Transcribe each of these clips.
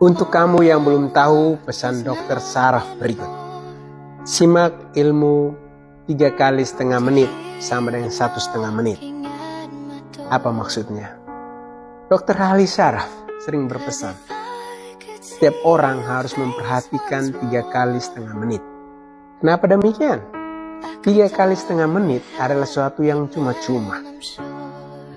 Untuk kamu yang belum tahu pesan Dokter Saraf berikut. Simak ilmu 3,5 menit sama dengan 1,5 menit. Apa maksudnya? Dokter ahli saraf sering berpesan, setiap orang harus memperhatikan 3,5 menit. Kenapa demikian? 3,5 menit adalah sesuatu yang cuma-cuma,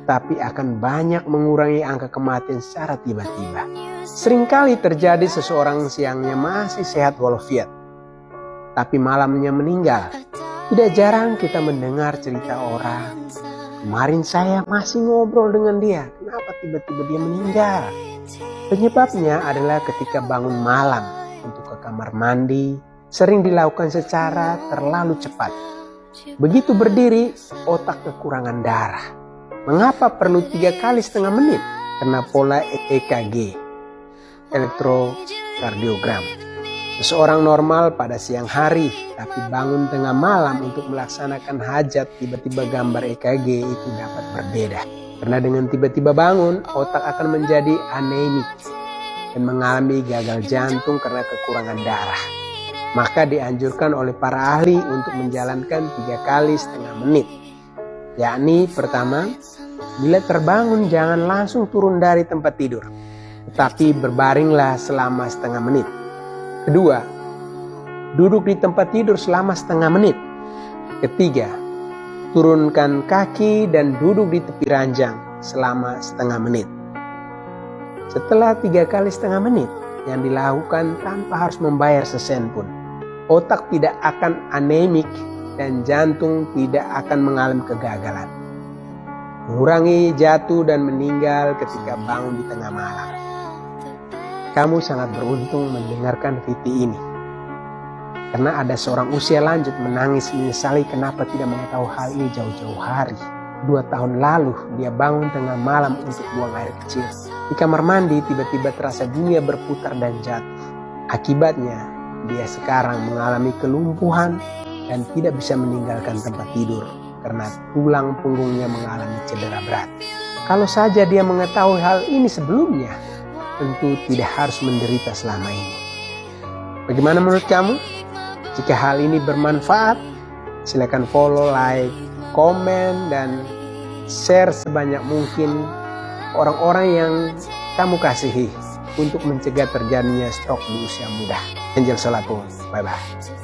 tapi akan banyak mengurangi angka kematian secara tiba-tiba. Seringkali terjadi seseorang siangnya masih sehat walafiat, tapi malamnya meninggal. Tidak jarang kita mendengar cerita orang, kemarin saya masih ngobrol dengan dia, kenapa tiba-tiba dia meninggal? Penyebabnya adalah ketika bangun malam untuk ke kamar mandi, sering dilakukan secara terlalu cepat. Begitu berdiri, otak kekurangan darah. Mengapa perlu 3,5 menit? Karena pola EKG, elektrokardiogram. Seseorang normal pada siang hari, tapi bangun tengah malam untuk melaksanakan hajat, tiba-tiba gambar EKG itu dapat berbeda. Karena dengan tiba-tiba bangun, otak akan menjadi anemik dan mengalami gagal jantung karena kekurangan darah. Maka dianjurkan oleh para ahli untuk menjalankan 3,5 menit. Yakni pertama, bila terbangun jangan langsung turun dari tempat tidur, tetapi berbaringlah selama setengah menit. Kedua, duduk di tempat tidur selama setengah menit. Ketiga, turunkan kaki dan duduk di tepi ranjang selama setengah menit. Setelah 3,5 menit yang dilakukan tanpa harus membayar sesen pun, otak tidak akan anemik dan jantung tidak akan mengalami kegagalan. Mengurangi jatuh dan meninggal ketika bangun di tengah malam. Kamu sangat beruntung mendengarkan video ini. Karena ada seorang usia lanjut menangis menyesali kenapa tidak mengetahui hal ini jauh-jauh hari. 2 tahun lalu dia bangun tengah malam untuk buang air kecil. Di kamar mandi tiba-tiba terasa dunia berputar dan jatuh. Akibatnya dia sekarang mengalami kelumpuhan dan tidak bisa meninggalkan tempat tidur karena tulang punggungnya mengalami cedera berat. Kalau saja dia mengetahui hal ini sebelumnya, tentu tidak harus menderita selama ini. Bagaimana menurut kamu? Jika hal ini bermanfaat, silakan follow, like, komen, dan share sebanyak mungkin orang-orang yang kamu kasihi untuk mencegah terjadinya stroke di usia muda. Angel Solapun, bye-bye.